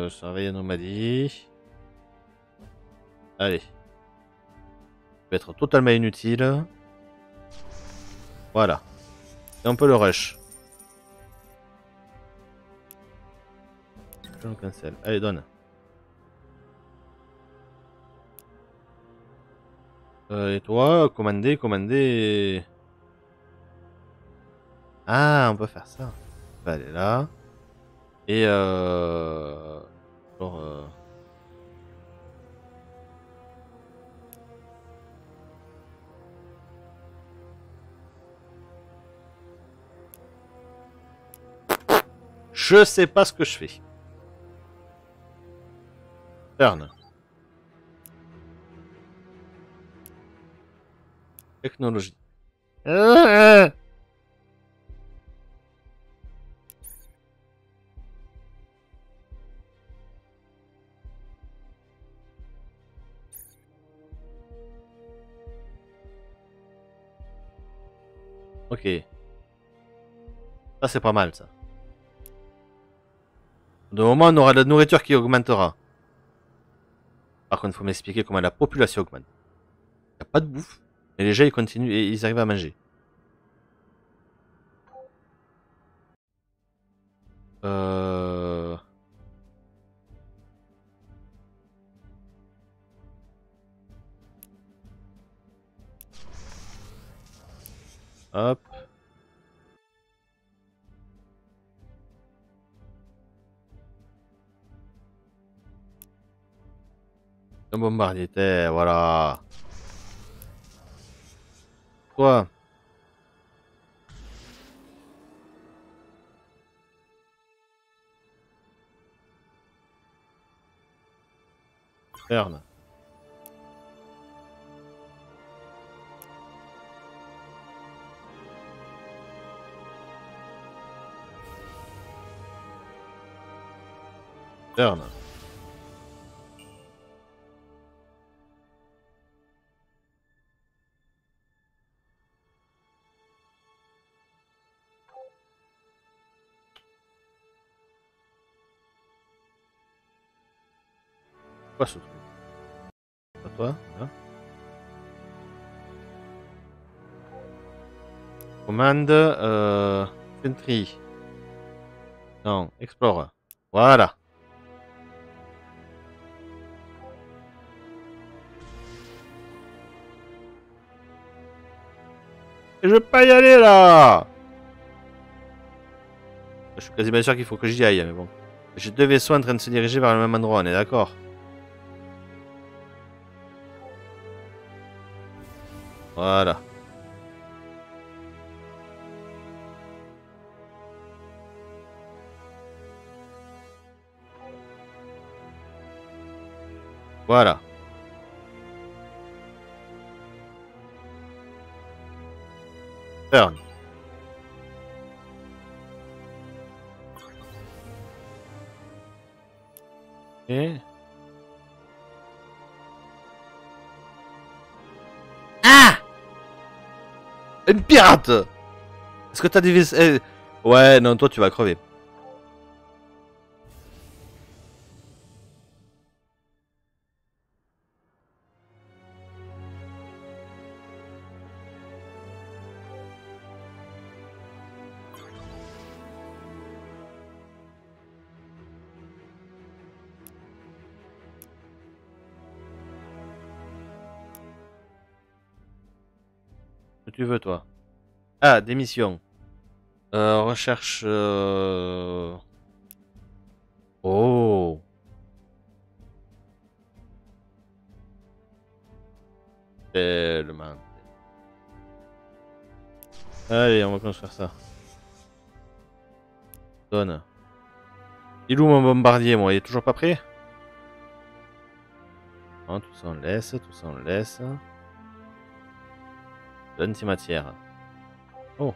surveille anomalie. Allez. Va être totalement inutile. Voilà. Et on peut le rush. Je le cancel. Allez, donne. Et toi, commander, commander. Ah, on peut faire ça. On va aller là. Et genre, je sais pas ce que je fais. Turn. Technologie. Ok. Ça, c'est pas mal, ça. De moment, on aura de la nourriture qui augmentera. Par contre, il faut m'expliquer comment la population augmente. Il n'y a pas de bouffe. Et les gens, ils continuent et ils arrivent à manger. Euh... Hop. Un bombardier terre, voilà. Toi. Turn. Turn. Quoi ce truc? Pas toi, hein? Commande. Sentry. Non, Explore. Voilà. Et je veux pas y aller là. Je suis quasiment sûr qu'il faut que j'y aille, mais bon. J'ai deux vaisseaux en train de se diriger vers le même endroit, on est d'accord? Voilà. Voilà. Turn. Et... Ah! Une pirate! Est-ce que t'as des vaisseaux... Ouais, non, toi tu vas crever. Ce que tu veux, toi. Ah, des missions. Recherche... Oh. Tellement. Allez, on va construire ça. Donne. Il est où mon bombardier, moi? Il est toujours pas prêt? Non, tout ça on laisse, tout ça on laisse. L'antimatière. Oh.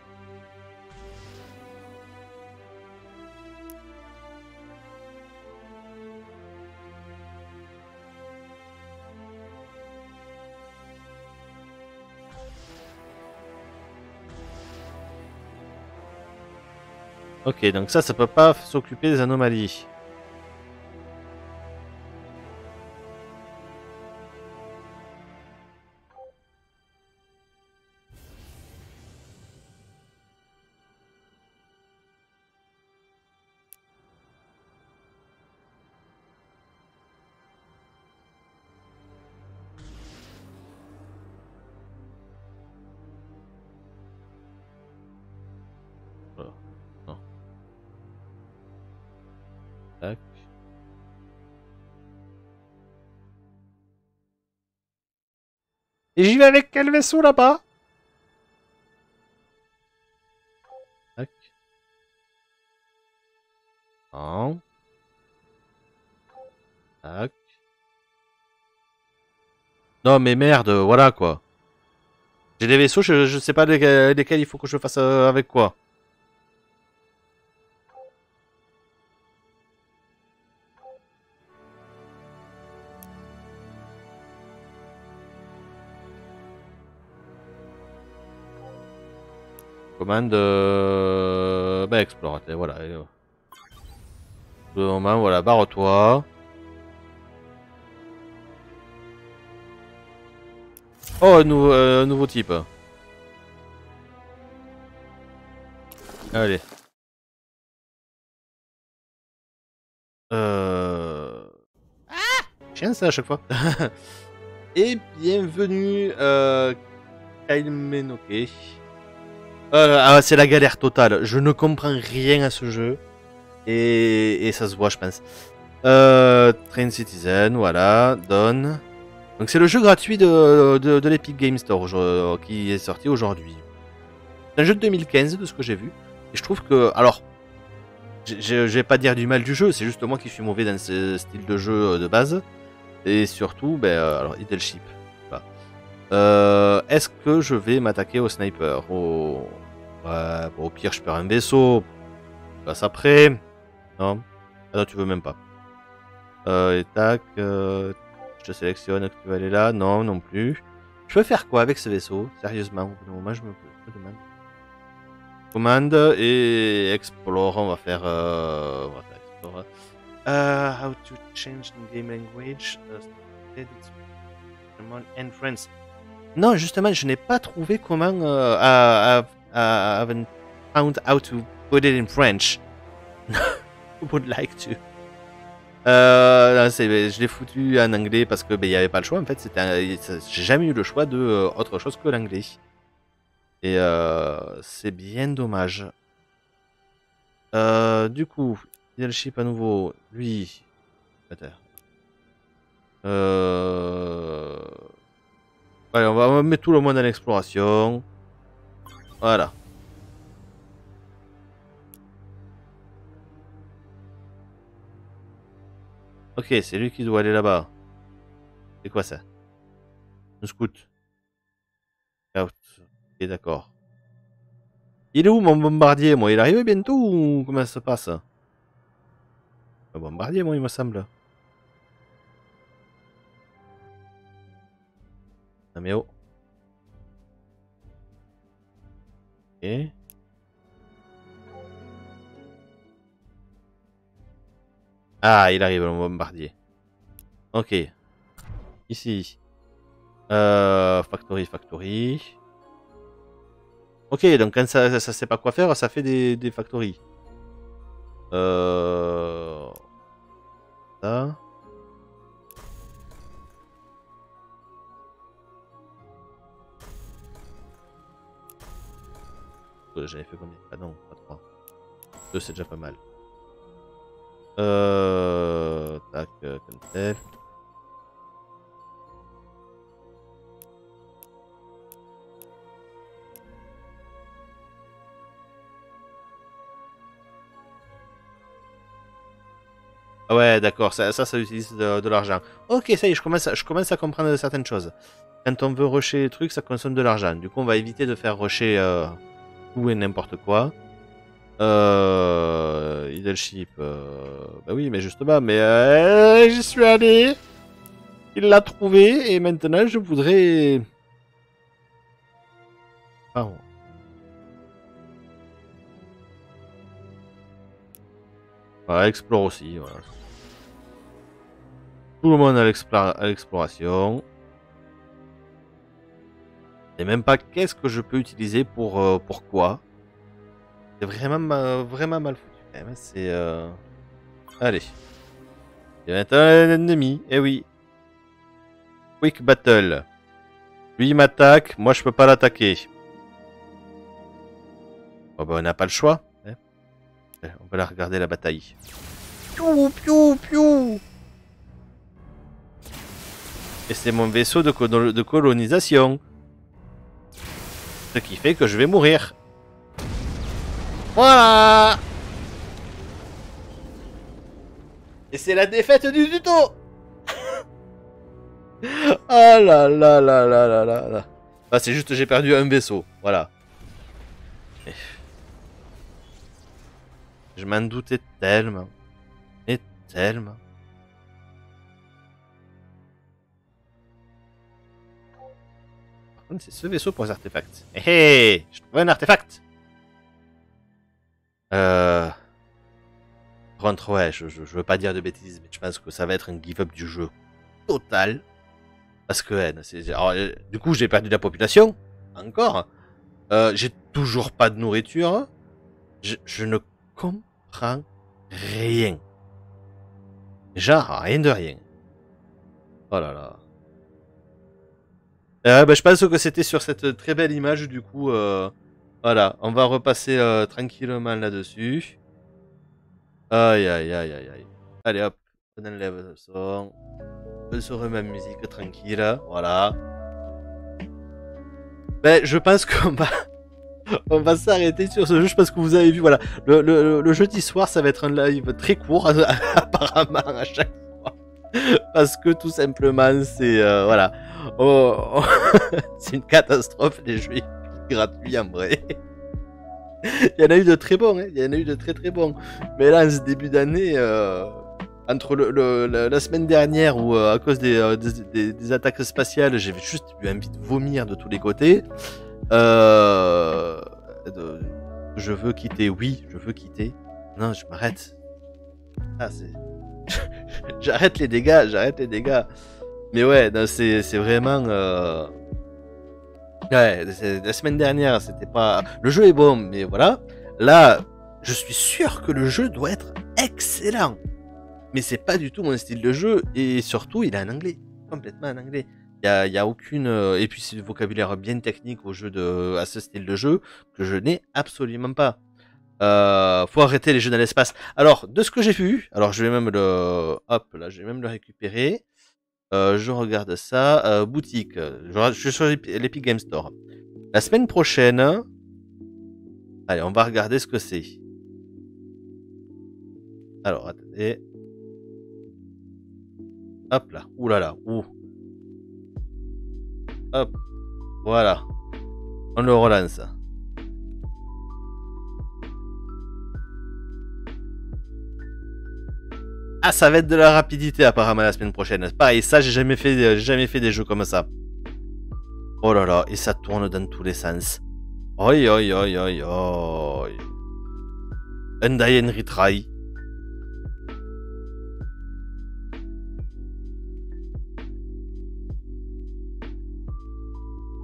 Ok, donc ça peut pas s'occuper des anomalies. Non. Tac. Et j'y vais avec quel vaisseau là-bas? Tac. Non. Tac. Non mais merde, voilà quoi. J'ai des vaisseaux, je sais pas lesquels il faut que je fasse avec quoi. Commande... Bah explorateur, voilà. Pour le moment, voilà, barre-toi. Oh, nouveau type. Allez. Chien ça à chaque fois. Et bienvenue, Kyle Menoke. C'est la galère totale. Je ne comprends rien à ce jeu. Et ça se voit, je pense. Train Citizen, voilà. Donne. Donc c'est le jeu gratuit de l'Epic Game Store qui est sorti aujourd'hui. C'est un jeu de 2015 de ce que j'ai vu. Et je trouve que... Alors, je vais pas dire du mal du jeu, c'est juste moi qui suis mauvais dans ce style de jeu de base. Et surtout, alors, Idle Ship. Voilà. Est-ce que je vais m'attaquer au sniper? Ouais, bon, au pire, je perds un vaisseau. Je passe après. Non. Ah non, tu veux même pas. Et tac. Je te sélectionne que tu vas aller là. Non, non plus. Je peux faire quoi avec ce vaisseau? Sérieusement, au bout d'un moment, je me demande. Commande et explore. On va faire explore. How to change the game language. And friends. Non, justement, je n'ai pas trouvé comment haven't found how to put it in French. Would like to. Je l'ai foutu en anglais parce que il n'y avait pas le choix. En fait, j'ai jamais eu le choix de autre chose que l'anglais. Et c'est bien dommage. Du coup, leadership à nouveau. Lui. Attends. Allez, on va mettre tout le monde en exploration. Voilà. Ok, c'est lui qui doit aller là-bas. C'est quoi ça? Un scout. Out. Ok, d'accord. Il est où mon bombardier, moi? Il arrive bientôt ou comment ça se passe? Un bombardier, moi, il me semble. Ah, mais oh. Ok. Ah, il arrive, le bombardier. Ok. Ici. Factory. Ok, donc quand ça sait pas quoi faire, ça fait des factories. Ça. J'avais fait combien? Ah non, pas 3. 2, c'est déjà pas mal. Tac, comme tel. Ah ouais, d'accord, ça utilise de l'argent. Ok, ça y est, je commence à comprendre certaines choses. Quand on veut rusher les trucs, ça consomme de l'argent. Du coup, on va éviter de faire rusher tout et n'importe quoi. Leadership. Bah oui, mais justement, mais j'y suis allé. Il l'a trouvé et maintenant je voudrais. Ah. Voilà, explore aussi. Voilà. Tout le monde à l'exploration. Et même pas qu'est-ce que je peux utiliser pour quoi. C'est vraiment mal foutu. C'est allez. Il y a un ennemi. Eh oui. Quick battle. Lui il m'attaque, moi je peux pas l'attaquer. Oh bah on n'a pas le choix. Hein. On va la regarder la bataille. Piou piou piou. Et c'est mon vaisseau de colonisation. Ce qui fait que je vais mourir. Voilà. Et c'est la défaite du tuto. Ah là là là là là là là. Ah, c'est juste j'ai perdu un vaisseau. Voilà. Je m'en doutais tellement. Et tellement. Par contre, c'est ce vaisseau pour les artefacts. Hé hé, je trouve un artefact. Par contre, ouais, je veux pas dire de bêtises, mais je pense que ça va être un give-up du jeu total. Parce que, alors, du coup, j'ai perdu de la population. Encore. J'ai toujours pas de nourriture. Je ne comprends rien. Genre, rien de rien. Oh là là. Bah, je pense que c'était sur cette très belle image, du coup, voilà, on va repasser tranquillement là-dessus. Aïe aïe aïe aïe aïe. Allez hop, on enlève le son. On se remet en musique tranquille, voilà. Ben, je pense qu'on va... On va s'arrêter sur ce jeu, je pense que vous avez vu, voilà. Le jeudi soir, ça va être un live très court, apparemment, à chaque fois. Parce que tout simplement, c'est... voilà. Oh, c'est une catastrophe, les jeux gratuits en vrai. Il y en a eu de très bons, hein. Il y en a eu de très très bons. Mais là, en ce début d'année, entre la semaine dernière où à cause des attaques spatiales, j'avais juste eu envie de vomir de tous les côtés. Je veux quitter, oui, je veux quitter. Non, je m'arrête. Ah, c'est... j'arrête les dégâts. Mais ouais, c'est vraiment... Ouais, la semaine dernière, c'était pas. Le jeu est bon, mais voilà. Là, je suis sûr que le jeu doit être excellent. Mais c'est pas du tout mon style de jeu. Et surtout, il est en anglais. Complètement en anglais. Y a aucune. Et puis, c'est du vocabulaire bien technique à ce style de jeu que je n'ai absolument pas. Faut arrêter les jeux dans l'espace. Alors, de ce que j'ai vu, alors je vais même le. Hop, là, je vais même le récupérer. Je regarde ça. Boutique. Je suis sur l'Epic Game Store. La semaine prochaine. Allez, on va regarder ce que c'est. Alors, attendez. Hop là. Ouh là là. Ouh. Hop. Voilà. On le relance. Ah, ça va être de la rapidité apparemment la semaine prochaine. Pareil, ça, j'ai jamais fait des jeux comme ça. Oh là là, et ça tourne dans tous les sens. Oi, oi, oi, oi, oi. Un die and retry.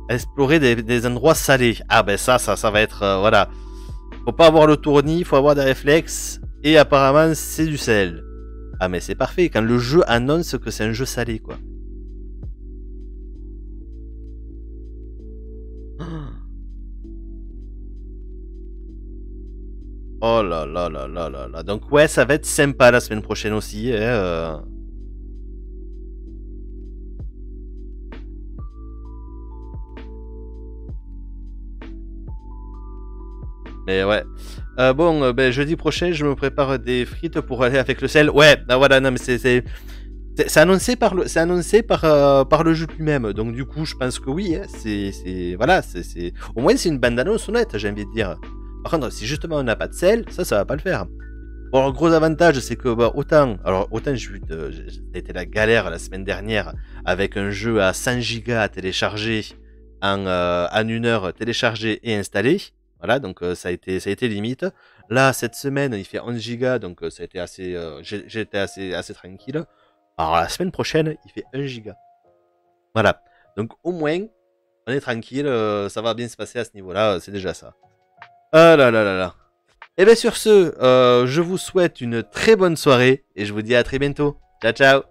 Explorer des endroits salés. Ah ben ça va être... voilà. Faut pas avoir le tournis, faut avoir des réflexes. Et apparemment, c'est du sel. Ah mais c'est parfait, quand le jeu annonce que c'est un jeu salé, quoi. Oh là là là là là là. Donc ouais, ça va être sympa la semaine prochaine aussi. Hein, Mais ouais. Bon, ben, jeudi prochain, je me prépare des frites pour aller avec le sel. Ouais, ah, voilà, non, mais c'est annoncé par le jeu lui-même. Donc du coup, je pense que oui. Hein, voilà, au moins c'est une bande annonce honnête, j'ai envie de dire. Par contre, si justement on n'a pas de sel, ça va pas le faire. Bon, le gros avantage, c'est que bah, autant j'ai ça a été la galère la semaine dernière avec un jeu à 100 gigas à télécharger en une heure téléchargé et installé. Voilà, donc ça a été limite. Là, cette semaine, il fait 11 gigas, donc ça a été j'ai été assez tranquille. Alors la semaine prochaine, il fait 1 giga. Voilà. Donc au moins, on est tranquille, ça va bien se passer à ce niveau-là, c'est déjà ça. Ah là là là là. Et bien sur ce, je vous souhaite une très bonne soirée et je vous dis à très bientôt. Ciao ciao.